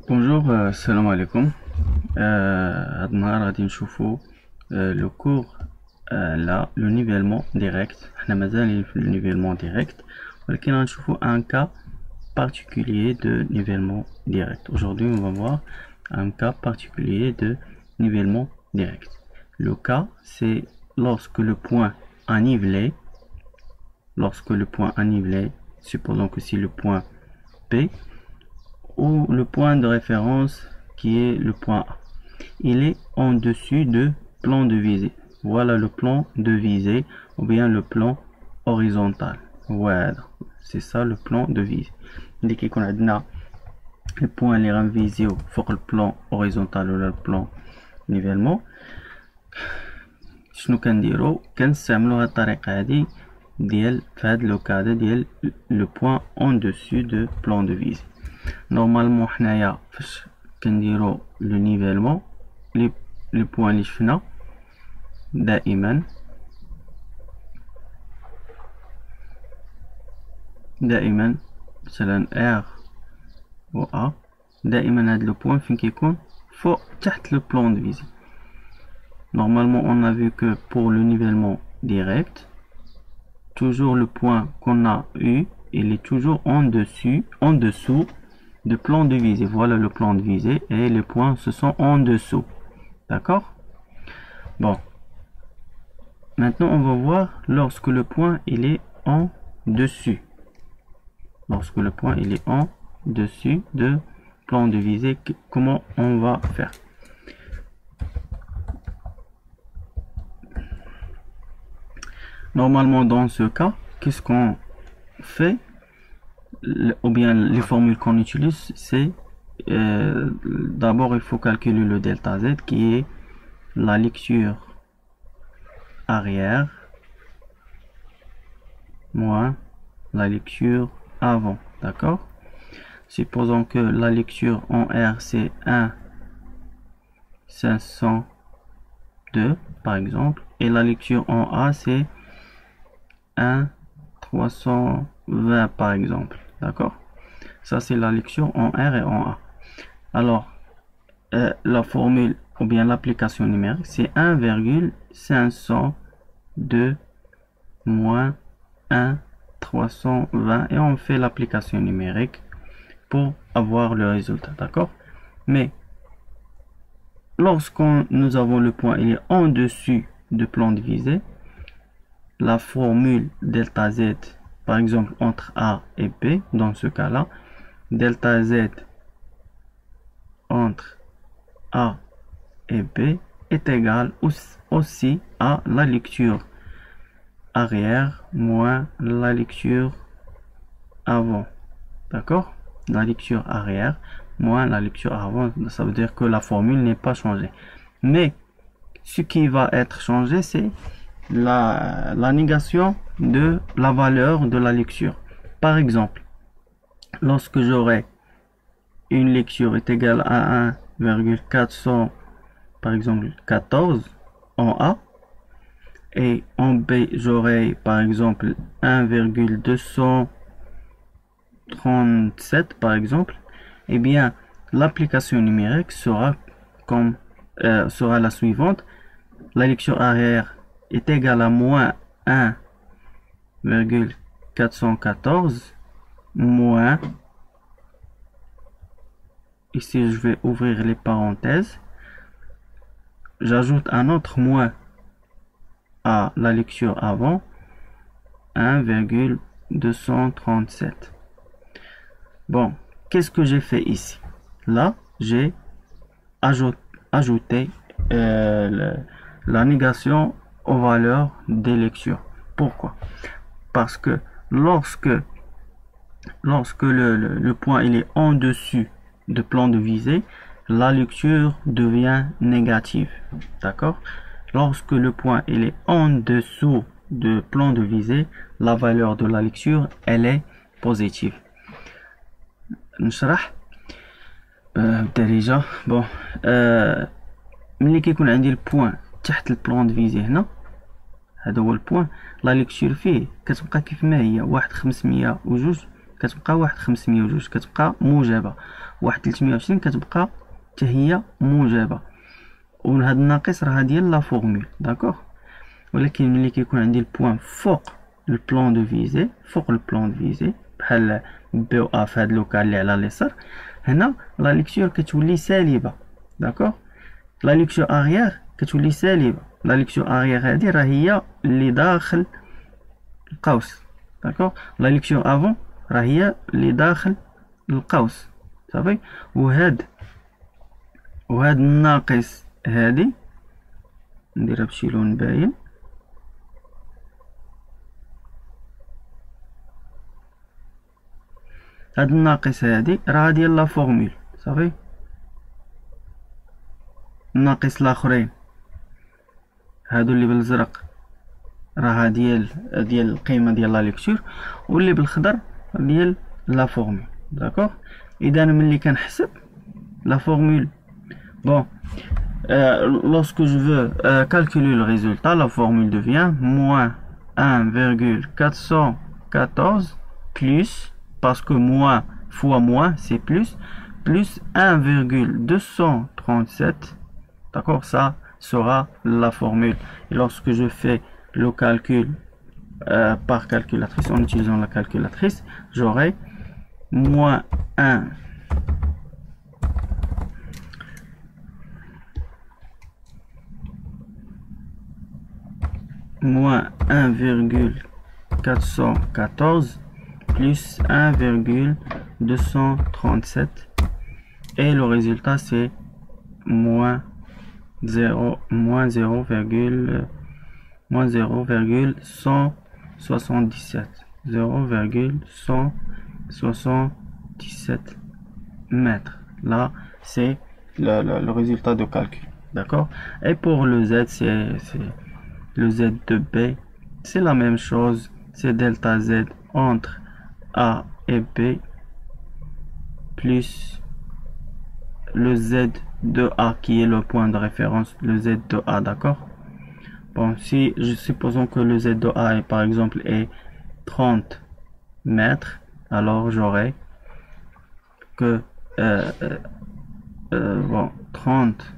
Bonjour, salam alaikum. هاد النهار غادي نشوفو لو كور لا لو نيفيلمون ديريكت. حنا مازال في لو نيفيلمون ديريكت ولكن غنشوفو ان cas particulier de nivellement direct. Aujourd'hui, on va voir un cas particulier de nivellement direct. Le cas, c'est lorsque le point a nivelé, supposons que c'est le point P, ou le point de référence qui est le point A. Il est en dessus de plan de visée. Voilà le plan de visée ou bien le plan horizontal. Voilà, c'est ça le plan de visée. Dès qu'on a le point اللي غنفيزيو فوق البلان horizontal ولا البلان نيفيلمون، شنو كنديرو؟ كنستعملو هاد الطريقة هادي ديال في هاد لو كاد ديال لو بوين اون دوسو دو بلان دو فيزي. نورمالمون حنايا فاش كنديرو لو نيفيلمون لي بوين اللي شفنا دائما مثلا R و A، دائما هاد لو بوين فين كيكون فوق تحت le plan de visée. Normalement on a vu que pour le nivellement direct, toujours le point qu'on a eu, il est toujours en dessous du plan de visée. Voilà le plan de visée et les points se sont en dessous. D'accord? Bon. Maintenant on va voir lorsque le point il est en dessus. Lorsque le point il est en dessus de plan de visée, comment on va faire? Normalement dans ce cas, qu'est-ce qu'on fait? Ou bien les formules qu'on utilise, c'est d'abord il faut calculer le delta Z qui est la lecture arrière moins la lecture avant. D'accord? Supposons que la lecture en R c'est 1,502 par exemple, et la lecture en A c'est 1,320 par exemple. D'accord? Ça c'est la lecture en R et en A. Alors la formule ou bien l'application numérique c'est 1,502 moins 1,320 et on fait l'application numérique pour avoir le résultat. D'accord? Mais lorsqu'on nous avons le point il est en dessus du plan de visée, la formule delta Z par exemple entre A et B, dans ce cas là delta Z entre A et B est égal aussi à la lecture arrière moins la lecture avant. D'accord? La lecture arrière moins la lecture avant, ça veut dire que la formule n'est pas changée, mais ce qui va être changé c'est la négation de la valeur de la lecture. Par exemple, lorsque j'aurai une lecture est égale à 1,400 par exemple 14 en A, et en B j'aurai par exemple 1,237 par exemple, et bien l'application numérique sera la suivante. La lecture arrière est égale à moins 1,414 moins, ici je vais ouvrir les parenthèses, j'ajoute un autre moins à la lecture avant, 1,237. Bon, qu'est-ce que j'ai fait ici? Là j'ai ajouté la négation aux valeurs des lectures. Pourquoi? Parce que lorsque le point il est en dessus de plan de visée, la lecture devient négative. D'accord? Lorsque le point il est en dessous de plan de visée, la valeur de la lecture elle est positive. نشرح بالدارجة. bon ملي كيكون عندي البوان تحت البلان دو فيزي هنا، هذا هو البوان، لا ليكتور فيه كتبقى كيف ما هي 1,502 كتبقى واحد 502 كتبقى موجبة، واحد 320 كتبقى حتى هي موجبة. وهاد الناقص راه ديال لا فورمول داكوغ. ولكن ملي كيكون عندي البوان فوق البلان دو فيزي، فوق البلان دو فيزي بحال بي و ا في هاد لوكال اللي على اليسار، هنا لا ليكتور كتولي سالبة داكوغ. لا ليكتور اغيير كتولي سالبة. لا ليكتور اغيير هادي راه هي اللي داخل القوس داكوغ. لا ليكتور افون راه هي اللي داخل القوس صافي. وهاد الناقص هادي نديرها بشي لون باين. هاد الناقص هادي راه ديال لا فورمول صافي. الناقص الاخرين هادو اللي بالازرق راه ديال القيمه ديال لا ليكتور، واللي بالخضر ديال لا فورمول داكوغ. اذا ملي كنحسب لا فورمول bon lorsque je veux calculer le résultat, la formule devient moins 1,414 plus, parce que moins fois moins c'est plus 1,237. D'accord, ça sera la formule. Et lorsque je fais le calcul par calculatrice, en utilisant la calculatrice, j'aurai moins 1 moins 1,414 plus 1,237 et le résultat c'est moins 0,177 mètres. Là c'est le résultat de calcul, d'accord. Et pour le Z, c'est le Z de B, c'est la même chose, c'est delta Z entre A et B plus le Z de A qui est le point de référence, le Z de A, d'accord. Bon, si supposons que le Z de A est par exemple est 30 mètres, alors j'aurai que 30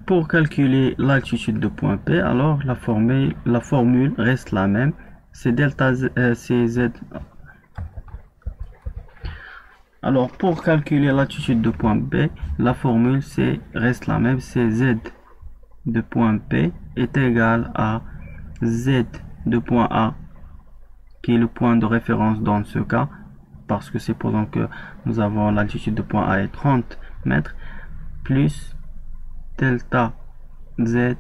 Pour calculer l'altitude de point P, alors la formule reste la même, c'est delta Z, c'est Z. Alors pour calculer l'altitude de point B, la formule reste la même, c'est Z de point P est égal à Z de point A, qui est le point de référence dans ce cas, parce que supposons que nous avons l'altitude de point A est 30 mètres, plus delta Z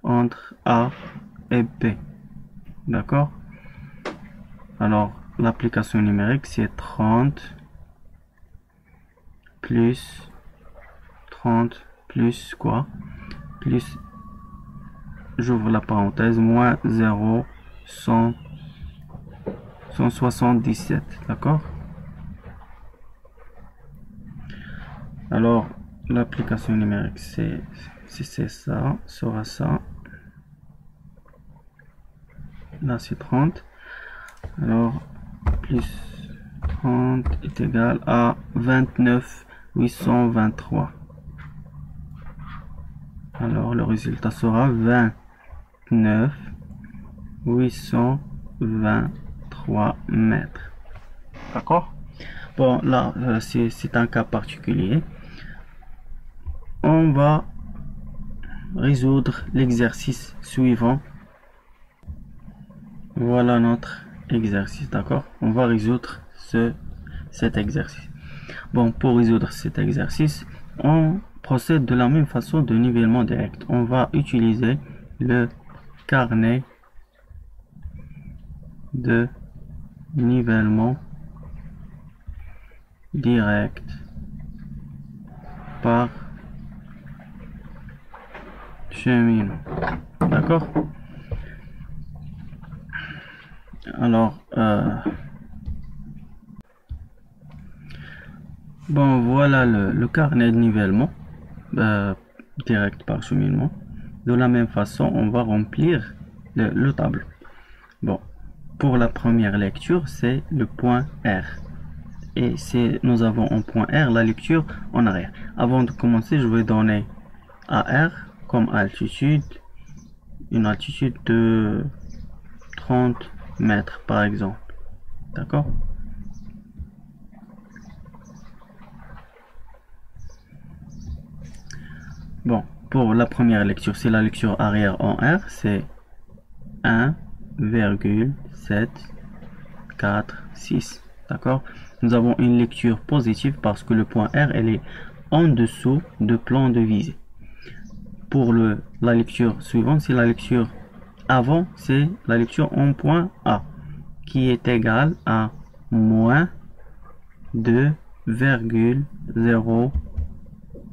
entre A et B, d'accord. Alors l'application numérique c'est 30 plus 30 plus quoi, plus, j'ouvre la parenthèse, moins 177, d'accord. Alors l'application numérique c'est ça, sera ça. Là c'est 30. Alors plus 30 est égal à 29,823. Alors le résultat sera 29,823 mètres. D'accord. Bon, là c'est un cas particulier. On va résoudre l'exercice suivant. Voilà notre exercice, d'accord. On va résoudre cet exercice. Bon, pour résoudre cet exercice, on procède de la même façon de nivellement direct. On va utiliser le carnet de nivellement direct par cheminement, d'accord. Alors, bon, voilà le carnet de nivellement direct par cheminement. De la même façon, on va remplir le tableau. Bon, pour la première lecture, c'est le point R. Et nous avons en point R la lecture en arrière. Avant de commencer, je vais donner à R comme altitude, une altitude de 30 mètres par exemple. D'accord? Bon, pour la première lecture, c'est la lecture arrière en R, c'est 1,746. D'accord? Nous avons une lecture positive parce que le point R, elle est en dessous de plan de visée. Pour la lecture suivante, c'est la lecture avant, c'est la lecture en point A, qui est égale à moins 2,0,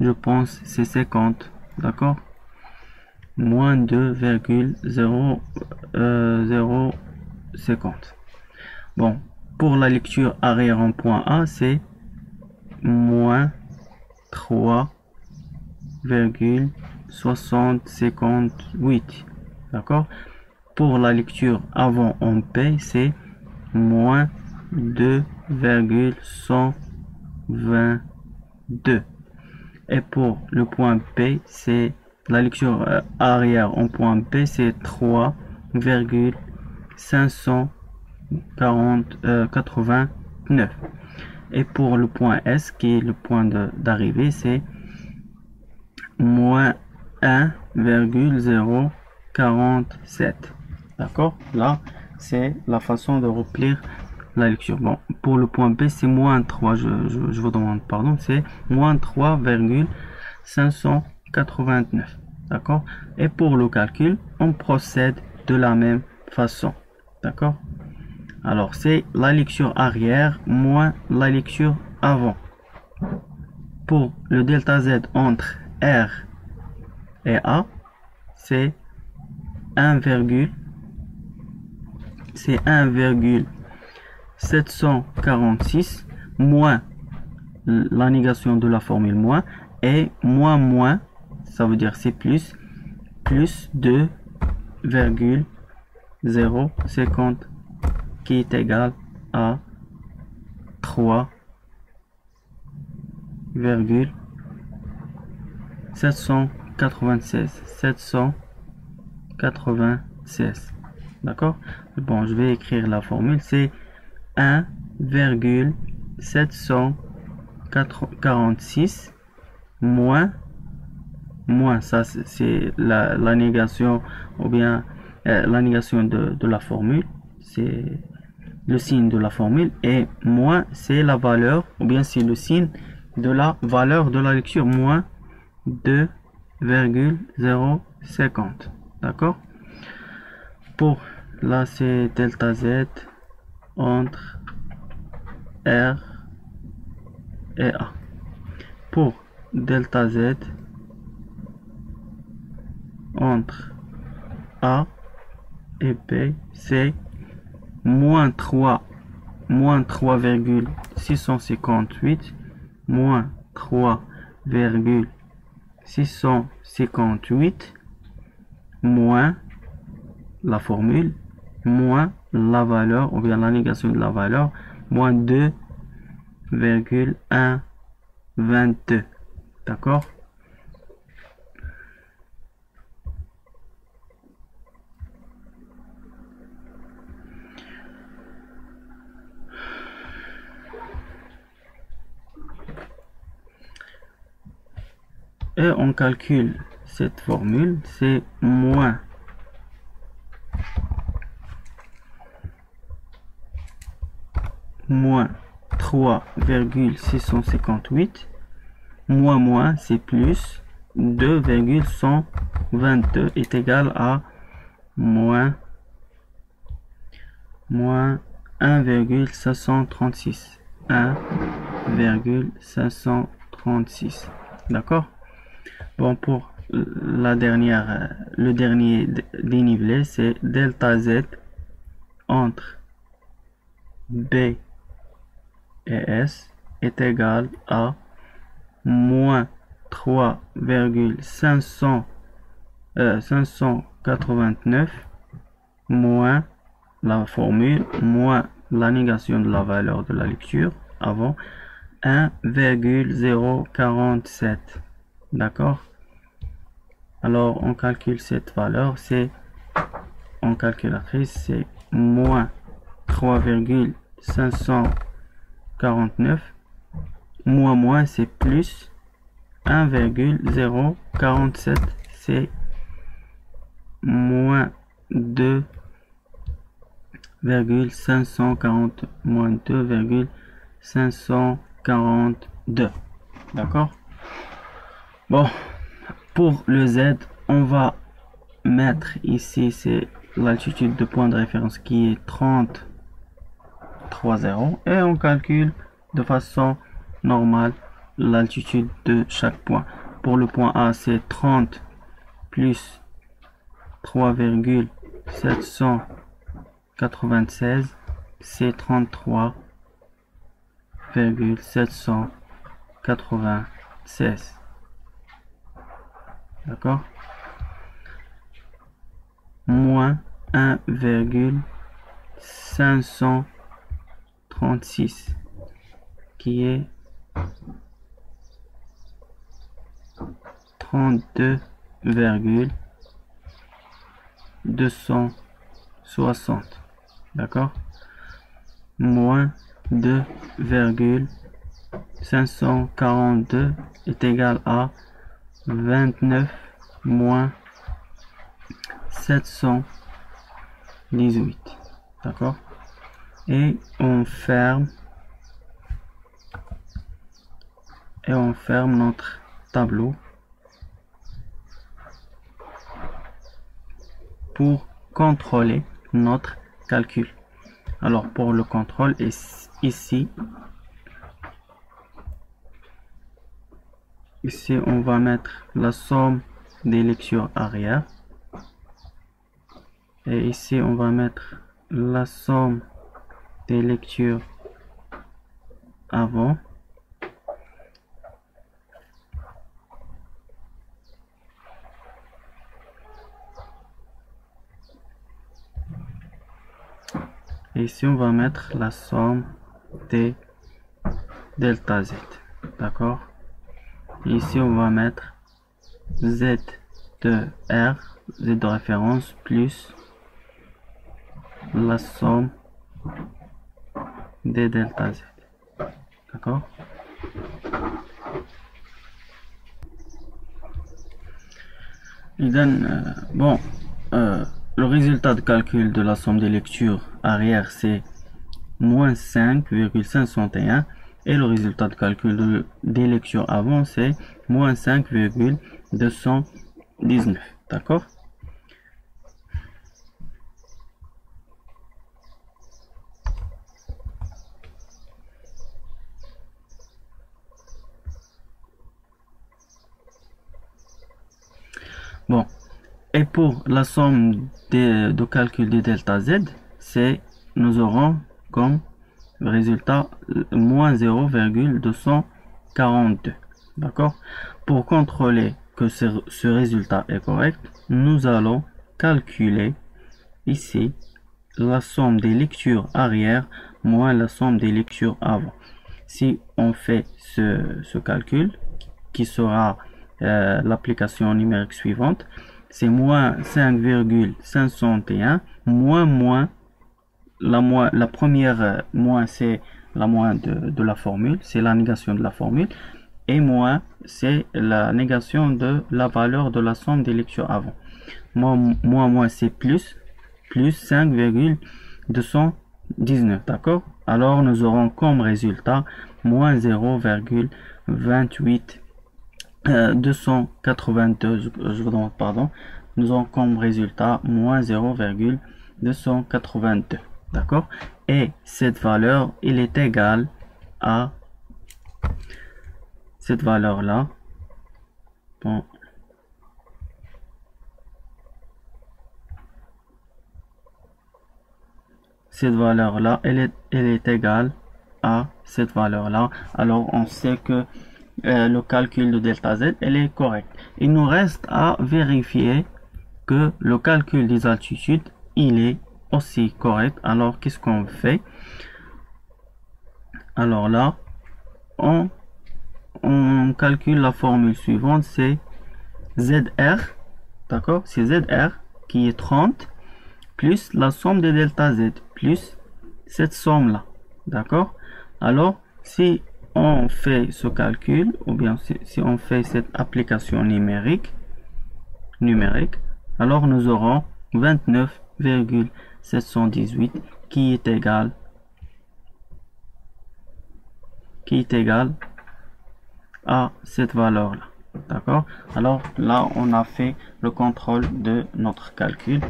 je pense c'est 50, d'accord? Moins 2,050. Bon, pour la lecture arrière en point A, c'est moins 3,6058. D'accord? Pour la lecture avant en P, c'est moins 2,122. Et pour le point P, c'est la lecture arrière en point P, c'est 3,589. Et pour le point S, qui est le point d'arrivée, c'est moins 1,047. D'accord? Là, c'est la façon de remplir la lecture. Bon, pour le point B, c'est moins 3. Je vous demande pardon. C'est moins 3,589. D'accord? Et pour le calcul, on procède de la même façon. D'accord? Alors, c'est la lecture arrière moins la lecture avant. Pour le delta Z entre R et A, c'est 1,746 moins la négation de la formule moins et moins, ça veut dire c'est plus 2,050 qui est égal à 3,796. D'accord? Bon, je vais écrire la formule. C'est 1,746 moins, ça c'est la négation ou bien la négation de la formule. C'est le signe de la formule et moins c'est la valeur ou bien c'est le signe de la valeur de la lecture, moins 2,050. D'accord? Pour là c'est delta Z entre R et A. Pour delta Z entre A et B, c'est moins 3,658 moins 3,658 moins la formule moins la valeur ou bien la négation de la valeur moins 2,122. D'accord? Et on calcule cette formule, c'est moins 3,658 moins c'est plus 2,122 est égal à moins 1,536. 1,536. D'accord? Bon, pour le dernier dénivelé, c'est delta Z entre B et S est égal à moins 3,589 moins la formule moins la négation de la valeur de la lecture avant 1,047. D'accord? Alors on calcule cette valeur, c'est en calculatrice, c'est moins 3,549 moins c'est plus 1,047, c'est moins 2,540 moins 2,542. D'accord? Bon, pour le Z, on va mettre ici, c'est l'altitude de point de référence qui est 30,30 et on calcule de façon normale l'altitude de chaque point. Pour le point A, c'est 30 plus 3,796, c'est 33,796. D'accord? Moins 1,536 qui est 32,260. D'accord? Moins 2,542 est égal à 29 moins 718. D'accord? Et on ferme notre tableau pour contrôler notre calcul. Alors pour le contrôle, ici on va mettre la somme des lectures arrière et ici on va mettre la somme des lectures avant. Et ici on va mettre la somme des delta Z. D'accord? Ici on va mettre Z de R, Z de référence, plus la somme des delta Z. D'accord? Il donne, le résultat de calcul de la somme des lectures arrière, c'est moins 5,501 et le résultat de calcul des lectures avant, c'est moins 5,219. D'accord? Bon, et pour la somme de calcul des delta Z, nous aurons comme résultat moins 0,242. D'accord? Pour contrôler que ce résultat est correct, nous allons calculer ici la somme des lectures arrière moins la somme des lectures avant. Si on fait ce calcul, qui sera l'application numérique suivante, c'est moins 5,501 moins la première moins, c'est la moins de la formule, c'est la négation de la formule, et moins c'est la négation de la valeur de la somme des lectures avant. Moins c'est plus 5,219. D'accord? Alors nous aurons comme résultat moins 0,28 282, je vous demande pardon, nous aurons comme résultat moins 0,282. D'accord? Et cette valeur, il est égal à cette valeur là. Bon. cette valeur-là, elle est égale à cette valeur-là. Alors, on sait que le calcul de delta Z, elle est correct. Il nous reste à vérifier que le calcul des altitudes, il est aussi correct. Alors, qu'est-ce qu'on fait? Alors là, on calcule la formule suivante, c'est ZR, d'accord? C'est ZR qui est 30 plus la somme de delta Z plus cette somme-là, d'accord? Alors, si on fait ce calcul, ou bien si on fait cette application numérique, alors nous aurons 29,718 qui est égal à cette valeur là, d'accord? Alors là on a fait le contrôle de notre calcul.